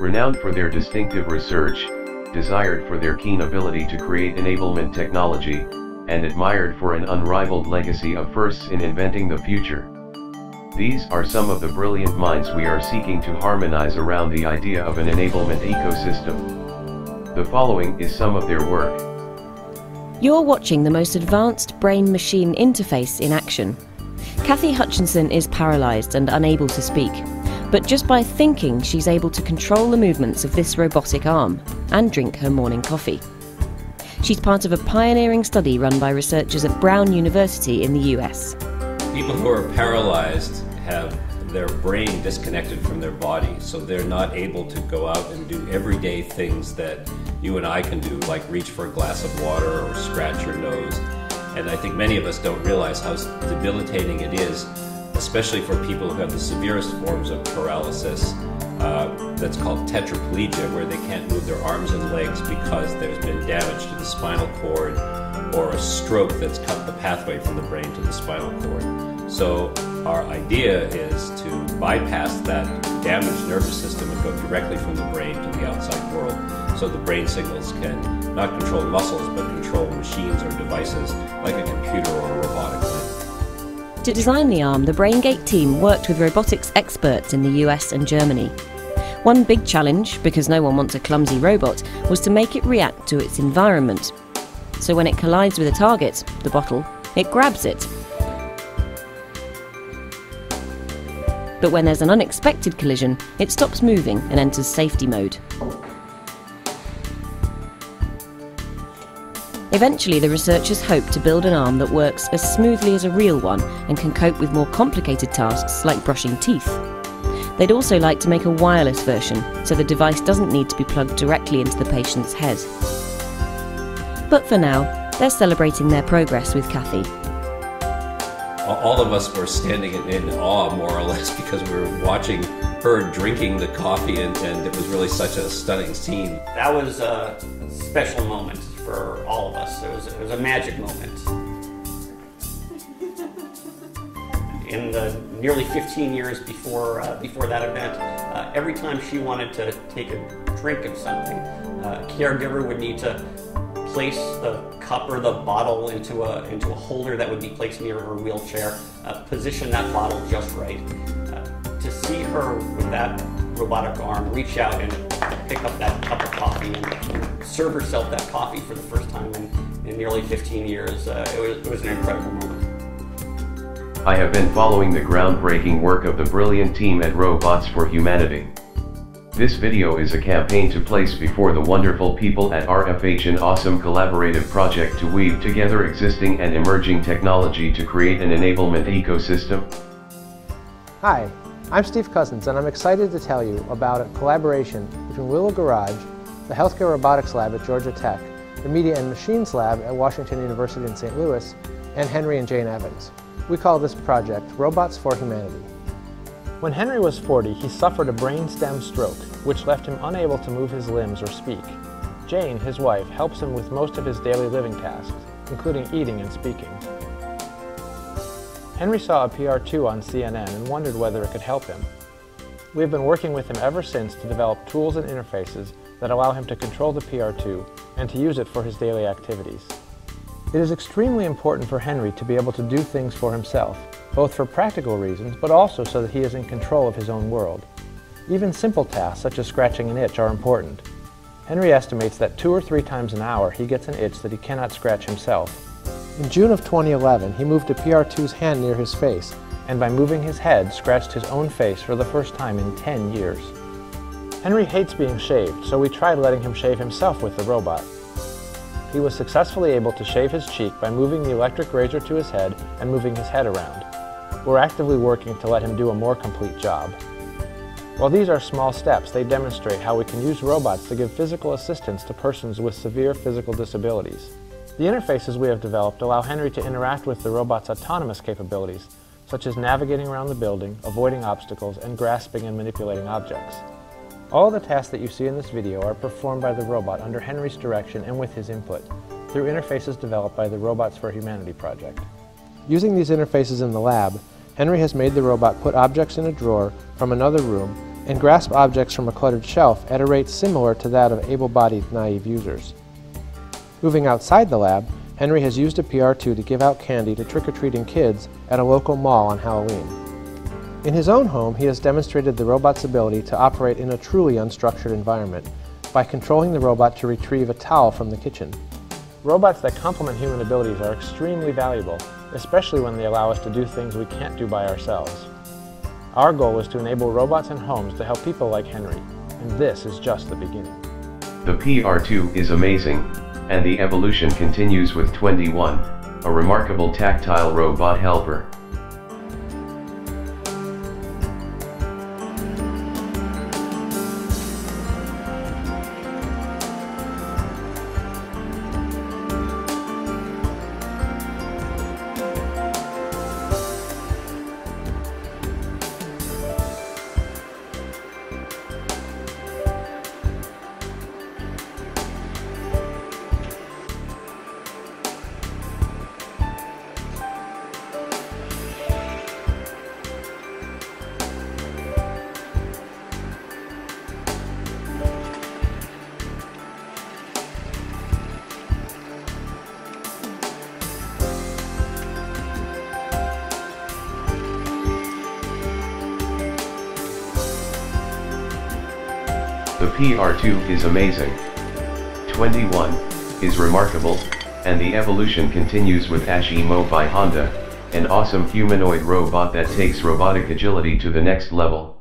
Renowned for their distinctive research, desired for their keen ability to create enablement technology, and admired for an unrivaled legacy of firsts in inventing the future. These are some of the brilliant minds we are seeking to harmonize around the idea of an enablement ecosystem. The following is some of their work. You're watching the most advanced brain-machine interface in action. Kathy Hutchinson is paralysed and unable to speak, but just by thinking she's able to control the movements of this robotic arm and drink her morning coffee. She's part of a pioneering study run by researchers at Brown University in the US. People who are paralyzed have their brain disconnected from their body, so they're not able to go out and do everyday things that you and I can do, like reach for a glass of water or scratch your nose. And I think many of us don't realize how debilitating it is, especially for people who have the severest forms of paralysis, that's called tetraplegia, where they can't move their arms and legs because there's been damage to the spinal cord or a stroke that's cut the pathway from the brain to the spinal cord. So our idea is to bypass that damaged nervous system and go directly from the brain to the outside world, so the brain signals can not control muscles but control machines or devices like a computer or a robotic limb. To design the arm, the BrainGate team worked with robotics experts in the US and Germany. One big challenge, because no one wants a clumsy robot, was to make it react to its environment. So when it collides with a target, the bottle, it grabs it. But when there's an unexpected collision, it stops moving and enters safety mode. Eventually, the researchers hope to build an arm that works as smoothly as a real one and can cope with more complicated tasks like brushing teeth. They'd also like to make a wireless version, so the device doesn't need to be plugged directly into the patient's head. But for now, they're celebrating their progress with Kathy. All of us were standing in awe, more or less, because we were watching her drinking the coffee, and it was really such a stunning scene. That was a special moment for all of us. It was a magic moment. In the nearly 15 years before that event, every time she wanted to take a drink of something, a caregiver would need to place the cup or the bottle into a holder that would be placed near her wheelchair, position that bottle just right. To see her with that robotic arm reach out and pick up that cup of coffee and serve herself that coffee for the first time in nearly 15 years, it was an incredible moment. I have been following the groundbreaking work of the brilliant team at Robots for Humanity. This video is a campaign to place before the wonderful people at RFH an awesome collaborative project to weave together existing and emerging technology to create an enablement ecosystem. Hi, I'm Steve Cousins, and I'm excited to tell you about a collaboration between Willow Garage, the Healthcare Robotics Lab at Georgia Tech, the Media and Machines Lab at Washington University in St. Louis, and Henry and Jane Evans. We call this project Robots for Humanity. When Henry was 40, he suffered a brainstem stroke, which left him unable to move his limbs or speak. Jane, his wife, helps him with most of his daily living tasks, including eating and speaking. Henry saw a PR2 on CNN and wondered whether it could help him. We have been working with him ever since to develop tools and interfaces that allow him to control the PR2 and to use it for his daily activities. It is extremely important for Henry to be able to do things for himself, both for practical reasons, but also so that he is in control of his own world. Even simple tasks, such as scratching an itch, are important. Henry estimates that 2 or 3 times an hour he gets an itch that he cannot scratch himself. In June of 2011, he moved a PR2's hand near his face, and by moving his head, scratched his own face for the first time in 10 years. Henry hates being shaved, so we tried letting him shave himself with the robot. He was successfully able to shave his cheek by moving the electric razor to his head and moving his head around. We're actively working to let him do a more complete job. While these are small steps, they demonstrate how we can use robots to give physical assistance to persons with severe physical disabilities. The interfaces we have developed allow Henry to interact with the robot's autonomous capabilities, such as navigating around the building, avoiding obstacles, and grasping and manipulating objects. All the tasks that you see in this video are performed by the robot under Henry's direction and with his input, through interfaces developed by the Robots for Humanity project. Using these interfaces in the lab, Henry has made the robot put objects in a drawer from another room and grasp objects from a cluttered shelf at a rate similar to that of able-bodied naive users. Moving outside the lab, Henry has used a PR2 to give out candy to trick-or-treating kids at a local mall on Halloween. In his own home, he has demonstrated the robot's ability to operate in a truly unstructured environment by controlling the robot to retrieve a towel from the kitchen. Robots that complement human abilities are extremely valuable, especially when they allow us to do things we can't do by ourselves. Our goal is to enable robots in homes to help people like Henry, and this is just the beginning. The PR2 is amazing, and the evolution continues with 21, a remarkable tactile robot helper. The PR2 is amazing. 21 is remarkable, and the evolution continues with Ashimo by Honda, an awesome humanoid robot that takes robotic agility to the next level.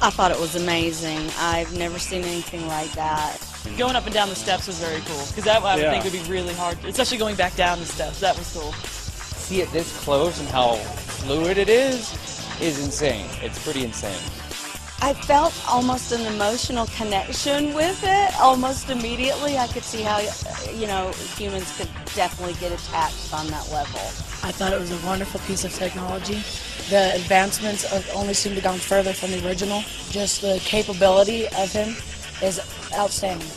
I thought it was amazing. I've never seen anything like that. Going up and down the steps was very cool, because that I would think would be really hard, especially going back down the steps. That was cool. See it this close and how fluid it is insane. It's pretty insane. I felt almost an emotional connection with it. Almost immediately, I could see how, you know, humans could definitely get attached on that level. I thought it was a wonderful piece of technology. The advancements only seem to have gone further from the original. Just the capability of him is outstanding.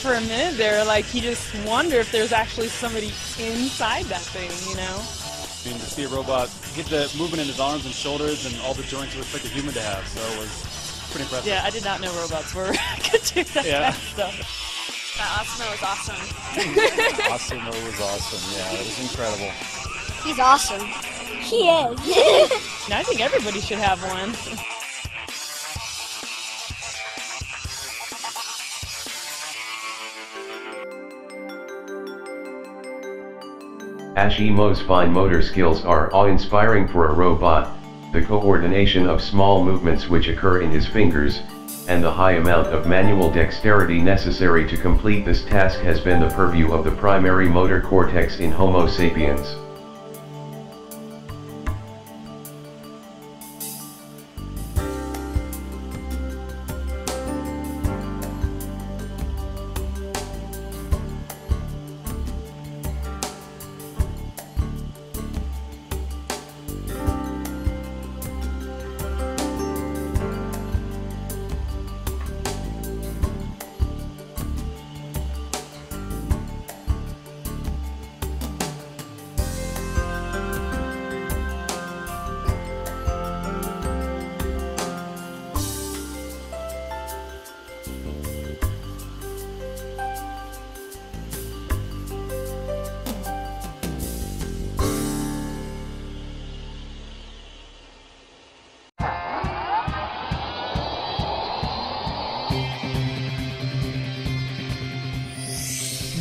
For a minute there, like, you just wonder if there's actually somebody inside that thing, you know? I mean, to see a robot get the movement in his arms and shoulders and all the joints you would expect a human to have, so it was pretty impressive. Yeah, I did not know robots could do that kind of stuff. Osmo was awesome. Osmo was awesome, yeah, it was incredible. He's awesome. He is. I think everybody should have one. Ashimo's fine motor skills are awe-inspiring for a robot. The coordination of small movements which occur in his fingers, and the high amount of manual dexterity necessary to complete this task has been the purview of the primary motor cortex in Homo sapiens.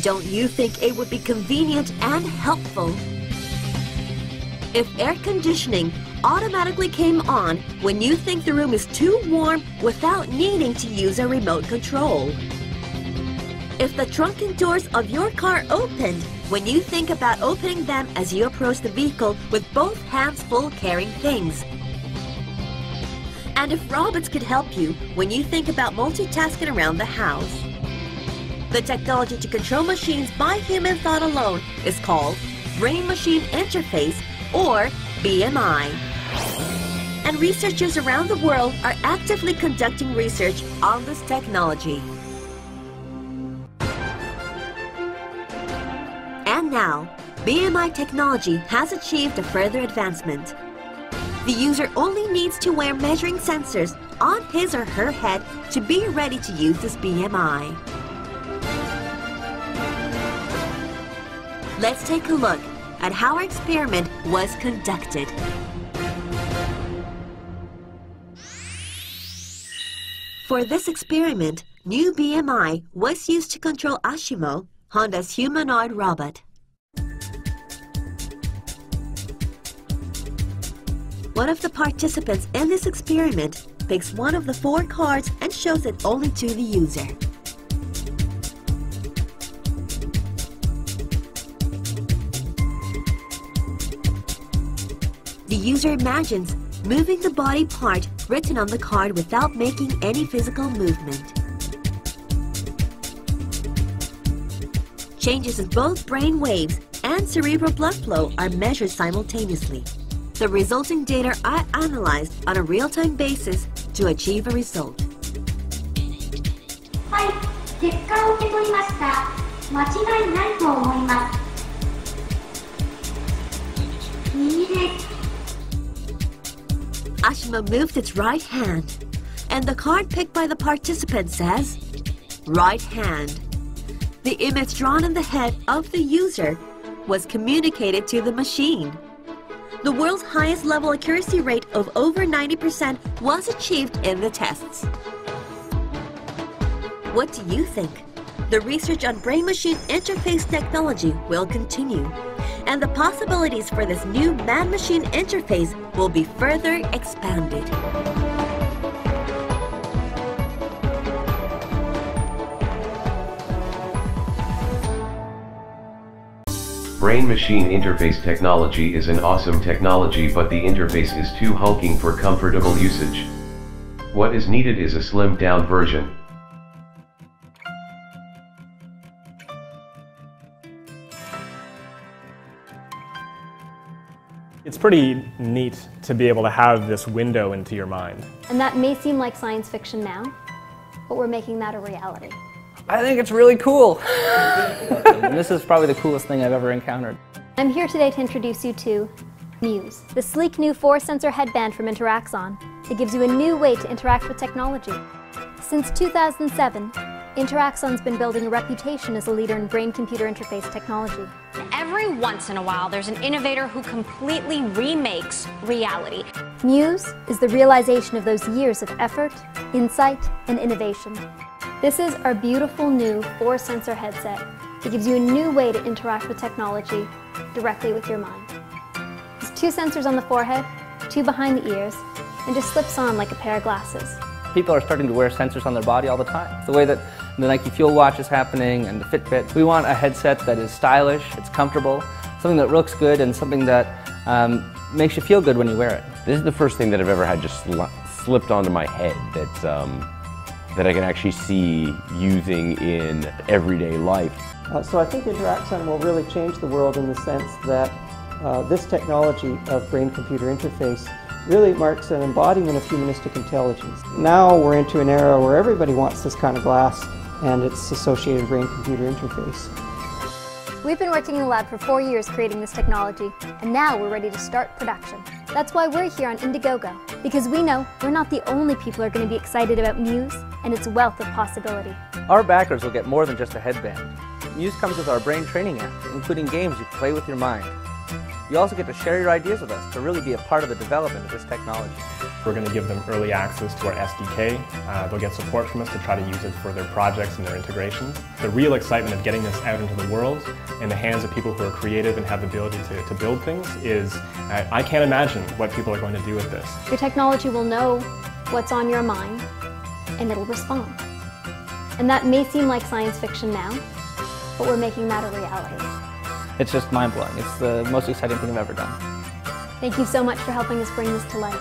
Don't you think it would be convenient and helpful if air conditioning automatically came on when you think the room is too warm without needing to use a remote control? If the trunking doors of your car opened when you think about opening them as you approach the vehicle with both hands full carrying things? And if robots could help you when you think about multitasking around the house? The technology to control machines by human thought alone is called brain-machine interface, or BMI. And researchers around the world are actively conducting research on this technology. And now, BMI technology has achieved a further advancement. The user only needs to wear measuring sensors on his or her head to be ready to use this BMI. Let's take a look at how our experiment was conducted. For this experiment, new BMI was used to control Ashimo, Honda's humanoid robot. One of the participants in this experiment picks one of the 4 cards and shows it only to the user. The user imagines moving the body part written on the card without making any physical movement. Changes in both brain waves and cerebral blood flow are measured simultaneously. The resulting data are analyzed on a real-time basis to achieve a result. はい、結果を受け取りました。間違いないと思います。右です。 Ashima moved its right hand, and the card picked by the participant says, right hand. The image drawn in the head of the user was communicated to the machine. The world's highest level accuracy rate of over 90% was achieved in the tests. What do you think? The research on brain-machine interface technology will continue, and the possibilities for this new man-machine interface will be further expanded. Brain-machine interface technology is an awesome technology, but the interface is too hulking for comfortable usage. What is needed is a slimmed-down version. It's pretty neat to be able to have this window into your mind. And that may seem like science fiction now, but we're making that a reality. I think it's really cool. And this is probably the coolest thing I've ever encountered. I'm here today to introduce you to Muse, the sleek new 4-sensor headband from Interaxon. It gives you a new way to interact with technology. Since 2007, Interaxon's been building a reputation as a leader in brain-computer interface technology. Every once in a while, there's an innovator who completely remakes reality. Muse is the realization of those years of effort, insight, and innovation. This is our beautiful new 4-sensor headset. It gives you a new way to interact with technology directly with your mind. There's 2 sensors on the forehead, 2 behind the ears, and just slips on like a pair of glasses. People are starting to wear sensors on their body all the time. The way that the Nike Fuel Watch is happening and the Fitbit. We want a headset that is stylish, it's comfortable, something that looks good, and something that makes you feel good when you wear it. This is the first thing that I've ever had just slipped onto my head that I can actually see using in everyday life. So I think Interaxon will really change the world in the sense that this technology of brain-computer interface really marks an embodiment of humanistic intelligence. Now we're into an era where everybody wants this kind of glass and its associated brain-computer interface. We've been working in the lab for 4 years creating this technology, and now we're ready to start production. That's why we're here on Indiegogo, because we know we're not the only people who are going to be excited about Muse and its wealth of possibility. Our backers will get more than just a headband. Muse comes with our brain training app, including games you can play with your mind. You also get to share your ideas with us to really be a part of the development of this technology. We're going to give them early access to our SDK. They'll get support from us to try to use it for their projects and their integrations. The real excitement of getting this out into the world in the hands of people who are creative and have the ability to build things is, I can't imagine what people are going to do with this. Your technology will know what's on your mind, and it'll respond. And that may seem like science fiction now, but we're making that a reality. It's just mind-blowing. It's the most exciting thing I've ever done. Thank you so much for helping us bring this to life.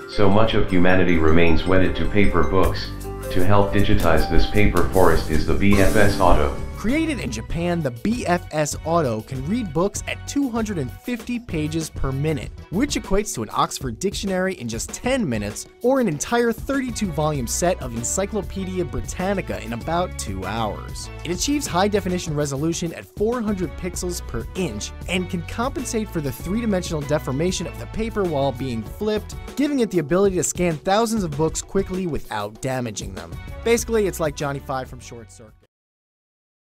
So much of humanity remains wedded to paper books. To help digitize this paper forest is the BFS Auto. Created in Japan, the BFS Auto can read books at 250 pages per minute, which equates to an Oxford Dictionary in just 10 minutes, or an entire 32-volume set of Encyclopedia Britannica in about 2 hours. It achieves high-definition resolution at 400 pixels per inch, and can compensate for the three-dimensional deformation of the paper while being flipped, giving it the ability to scan thousands of books quickly without damaging them. Basically, it's like Johnny Five from Short Circuit.